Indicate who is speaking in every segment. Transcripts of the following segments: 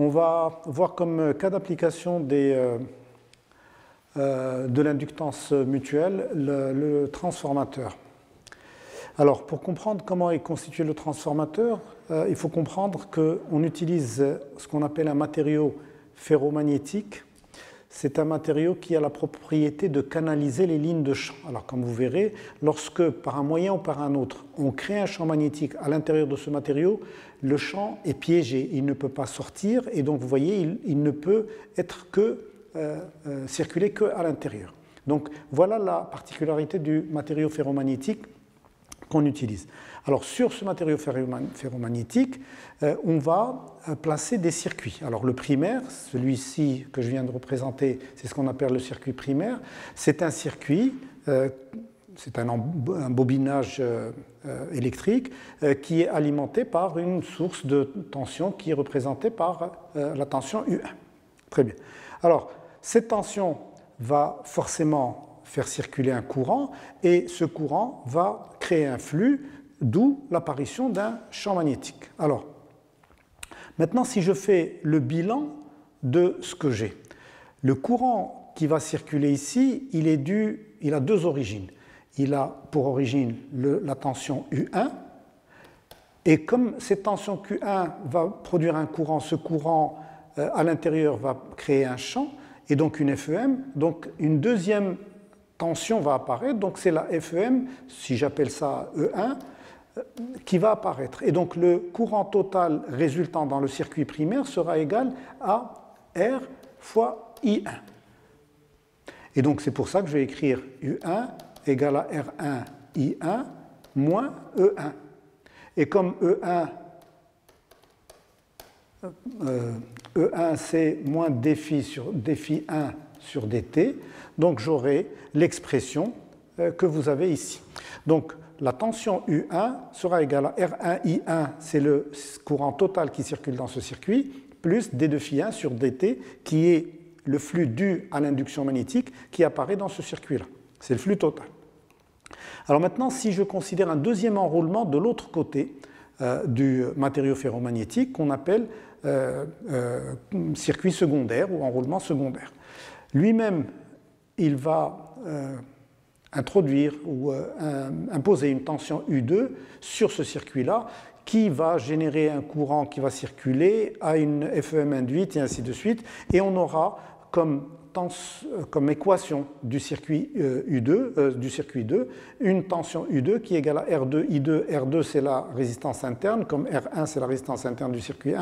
Speaker 1: On va voir comme cas d'application de l'inductance mutuelle le transformateur. Alors, pour comprendre comment est constitué le transformateur, il faut comprendre qu'on utilise ce qu'on appelle un matériau ferromagnétique. C'est un matériau qui a la propriété de canaliser les lignes de champ. Alors, comme vous verrez, lorsque par un moyen ou par un autre, on crée un champ magnétique à l'intérieur de ce matériau, le champ est piégé, il ne peut pas sortir, et donc vous voyez, il ne peut être circuler qu'à l'intérieur. Donc, voilà la particularité du matériau ferromagnétique qu'on utilise. Alors, sur ce matériau ferromagnétique, on va placer des circuits. Alors, le primaire, celui-ci que je viens de représenter, c'est ce qu'on appelle le circuit primaire. C'est un circuit, c'est un bobinage électrique qui est alimenté par une source de tension qui est représentée par la tension U1. Très bien. Alors, cette tension va forcément faire circuler un courant, et ce courant va créer un flux, d'où l'apparition d'un champ magnétique. Alors, maintenant, si je fais le bilan de ce que j'ai, le courant qui va circuler ici, il a deux origines. Il a pour origine la tension U1, et comme cette tension Q1 va produire un courant, ce courant à l'intérieur va créer un champ, et donc une FEM, donc une deuxième tension va apparaître, donc c'est la FEM, si j'appelle ça E1, qui va apparaître. Et donc le courant total résultant dans le circuit primaire sera égal à R fois I1. Et donc c'est pour ça que je vais écrire U1 égale à R1 I1 moins E1. Et comme E1 c'est moins dφ sur dφ 1 sur dt, donc j'aurai l'expression que vous avez ici. Donc la tension U1 sera égale à R1I1, c'est le courant total qui circule dans ce circuit, plus d de φ1 sur dt, qui est le flux dû à l'induction magnétique qui apparaît dans ce circuit-là. C'est le flux total. Alors maintenant, si je considère un deuxième enroulement de l'autre côté du matériau ferromagnétique, qu'on appelle circuit secondaire ou enroulement secondaire. Lui-même, il va introduire ou imposer une tension U2 sur ce circuit-là qui va générer un courant qui va circuler à une FEM induite et ainsi de suite. Et on aura comme équation du circuit circuit 2, une tension U2 qui est égale à R2, I2. R2, c'est la résistance interne, comme R1, c'est la résistance interne du circuit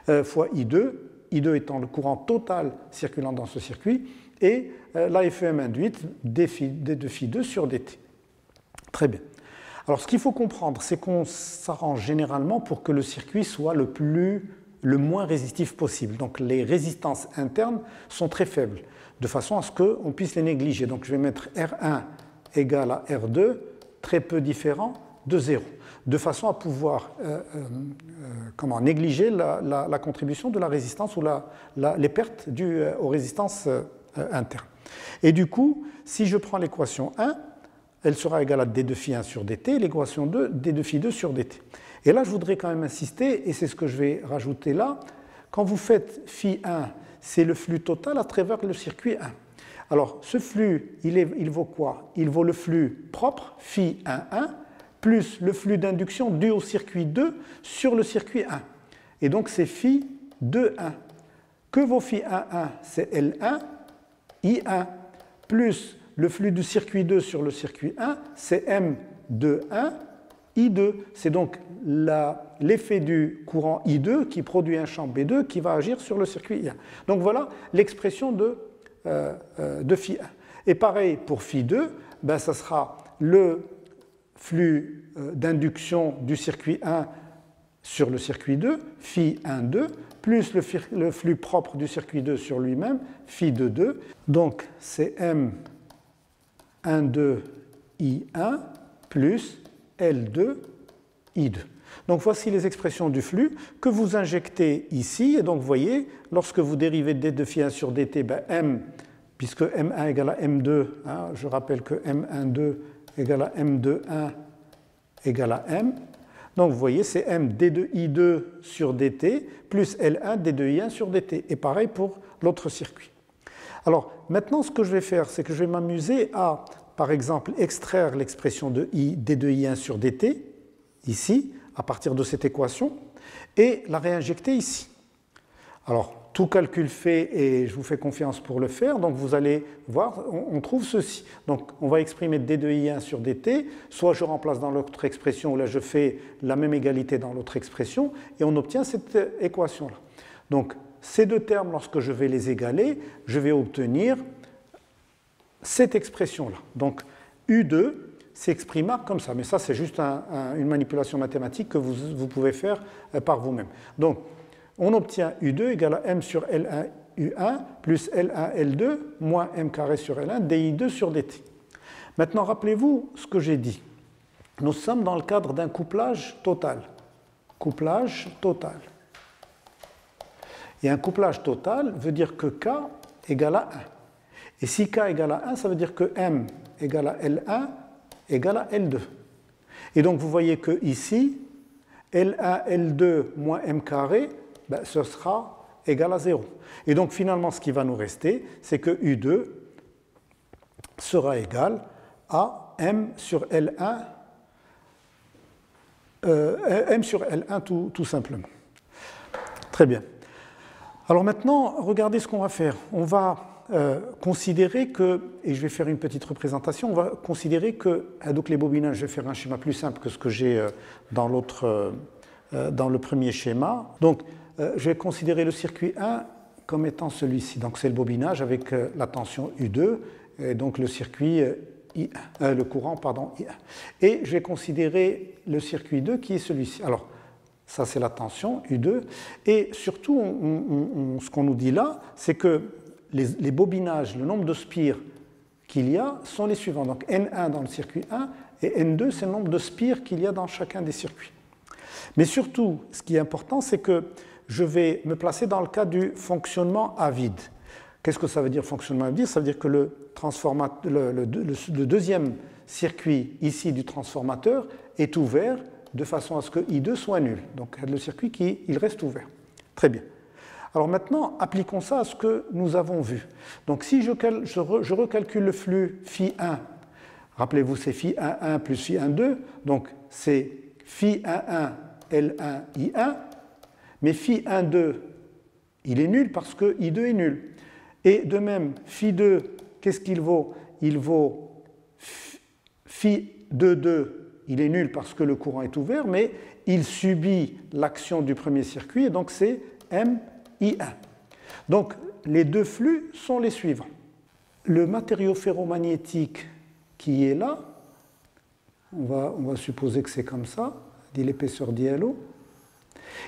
Speaker 1: 1, fois I2. I2 étant le courant total circulant dans ce circuit, et la FEM induite d de φ2 sur dt. Très bien. Alors, ce qu'il faut comprendre, c'est qu'on s'arrange généralement pour que le circuit soit le moins résistif possible. Donc, les résistances internes sont très faibles, de façon à ce qu'on puisse les négliger. Donc, je vais mettre R1 égale à R2, très peu différent de 0, de façon à pouvoir négliger la contribution de la résistance ou les pertes dues aux résistances internes. Et du coup, si je prends l'équation 1, elle sera égale à d de φ1 sur dt, l'équation 2, d de φ2 sur dt. Et là, je voudrais quand même insister, et c'est ce que je vais rajouter là, quand vous faites φ1, c'est le flux total à travers le circuit 1. Alors, ce flux, il vaut quoi? Il vaut le flux propre, φ1,1, plus le flux d'induction dû au circuit 2 sur le circuit 1. Et donc, c'est φ2,1. Que vaut φ1,1? C'est L1, I1, plus le flux du circuit 2 sur le circuit 1, c'est M2,1, I2. C'est donc l'effet du courant I2 qui produit un champ B2 qui va agir sur le circuit I1. Donc voilà l'expression de φ1. Et pareil pour φ2, ça sera le flux d'induction du circuit 1 sur le circuit 2, φ1,2, plus le flux propre du circuit 2 sur lui-même, φ2,2. Donc c'est M1,2 I1 plus L2 I2. Donc voici les expressions du flux que vous injectez ici. Et donc vous voyez, lorsque vous dérivez d de φ1 sur dt, M, puisque M1 égale à M2, je rappelle que M1,2 égale à M2,1 égale à M. Donc vous voyez, c'est M d2i2 sur dt plus L1 d2i1 sur dt. Et pareil pour l'autre circuit. Alors maintenant, ce que je vais faire, c'est que je vais m'amuser à, par exemple, extraire l'expression de I d2i1 sur dt, ici, à partir de cette équation, et la réinjecter ici. Alors, tout calcul fait, et je vous fais confiance pour le faire, donc vous allez voir, on trouve ceci. Donc, on va exprimer d2i1 sur dt, soit je remplace dans l'autre expression, ou là je fais la même égalité dans l'autre expression, et on obtient cette équation-là. Donc, ces deux termes, lorsque je vais les égaler, je vais obtenir cette expression-là. Donc, U2 s'exprima comme ça, mais ça c'est juste une manipulation mathématique que vous pouvez faire par vous-même. Donc, on obtient U2 égale à M sur L1 U1 plus L1 L2 moins M carré sur L1 DI2 sur dt. Maintenant, rappelez-vous ce que j'ai dit. Nous sommes dans le cadre d'un couplage total. Couplage total. Et un couplage total veut dire que K égale à 1. Et si K égale à 1, ça veut dire que M égale à L1 égale à L2. Et donc, vous voyez que ici, L1 L2 moins M carré, ben, ce sera égal à 0. Et donc finalement, ce qui va nous rester, c'est que U2 sera égal à M sur L1, M sur L1 tout simplement. Très bien. Alors maintenant, regardez ce qu'on va faire. On va considérer que, et je vais faire une petite représentation, on va considérer que, donc les bobinages, je vais faire un schéma plus simple que ce que j'ai dans le premier schéma. Donc, je vais considérer le circuit 1 comme étant celui-ci. Donc, c'est le bobinage avec la tension U2, et donc le circuit le courant, pardon, I1. Et je vais considérer le circuit 2 qui est celui-ci. Alors, ça, c'est la tension U2. Et surtout, ce qu'on nous dit là, c'est que les bobinages, le nombre de spires qu'il y a, sont les suivants. Donc, N1 dans le circuit 1 et N2, c'est le nombre de spires qu'il y a dans chacun des circuits. Mais surtout, ce qui est important, c'est que je vais me placer dans le cas du fonctionnement à vide. Qu'est-ce que ça veut dire fonctionnement à vide? Ça veut dire que le deuxième circuit ici du transformateur est ouvert de façon à ce que I2 soit nul. Donc le circuit il reste ouvert. Très bien. Alors maintenant, appliquons ça à ce que nous avons vu. Donc si je recalcule le flux Φ1, rappelez-vous c'est Φ11 plus Φ12, donc c'est Φ11 L1 I1, mais Φ12, il est nul parce que I2 est nul. Et de même, Φ2, qu'est-ce qu'il vaut? Il vaut Φ22, il est nul parce que le courant est ouvert, mais il subit l'action du premier circuit, et donc c'est MI1. Donc les deux flux sont les suivants. Le matériau ferromagnétique qui est là, on va supposer que c'est comme ça, dit l'épaisseur d'ILO.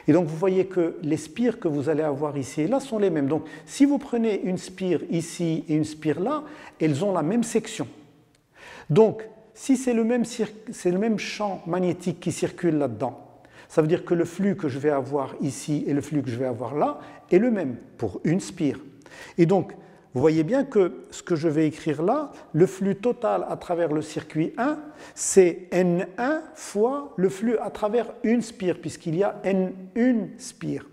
Speaker 1: Et donc vous voyez que les spires que vous allez avoir ici et là sont les mêmes. Donc si vous prenez une spire ici et une spire là, elles ont la même section. Donc si c'est le même champ magnétique qui circule là-dedans, ça veut dire que le flux que je vais avoir ici et le flux que je vais avoir là est le même pour une spire. Et donc vous voyez bien que ce que je vais écrire là, le flux total à travers le circuit 1, c'est N1 fois le flux à travers une spire, puisqu'il y a N1 spire.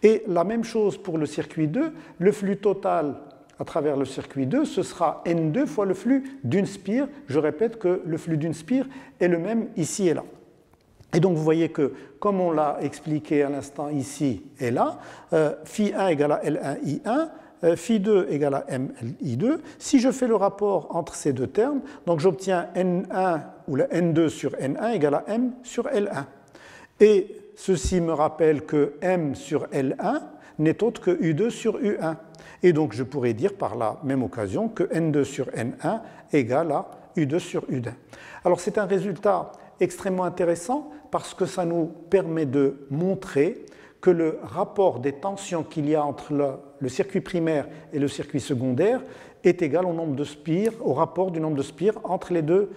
Speaker 1: Et la même chose pour le circuit 2, le flux total à travers le circuit 2, ce sera N2 fois le flux d'une spire. Je répète que le flux d'une spire est le même ici et là. Et donc vous voyez que, comme on l'a expliqué à l'instant ici et là, Φ1 égale à L1I1, Φ2 égale à MI2. Si je fais le rapport entre ces deux termes, donc j'obtiens N1 ou le N2 sur N1 égale à M sur L1. Et ceci me rappelle que M sur L1 n'est autre que U2 sur U1. Et donc je pourrais dire par la même occasion que N2 sur N1 égale à U2 sur U1. Alors c'est un résultat extrêmement intéressant parce que ça nous permet de montrer que le rapport des tensions qu'il y a entre le circuit primaire et le circuit secondaire est égal au nombre de spires, au rapport du nombre de spires entre les deux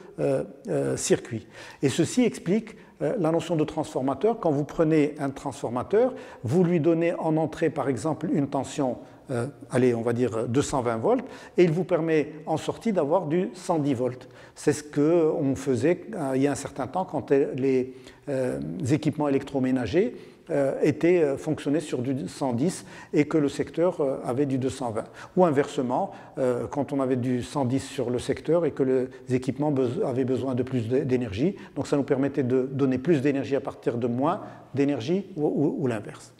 Speaker 1: circuits. Et ceci explique la notion de transformateur. Quand vous prenez un transformateur, vous lui donnez en entrée, par exemple, une tension, allez, on va dire 220 volts, et il vous permet en sortie d'avoir du 110 volts. C'est ce qu'on faisait il y a un certain temps quand les équipements électroménagers fonctionnaient sur du 110 et que le secteur avait du 220. Ou inversement, quand on avait du 110 sur le secteur et que les équipements avaient besoin de plus d'énergie, donc ça nous permettait de donner plus d'énergie à partir de moins d'énergie ou l'inverse.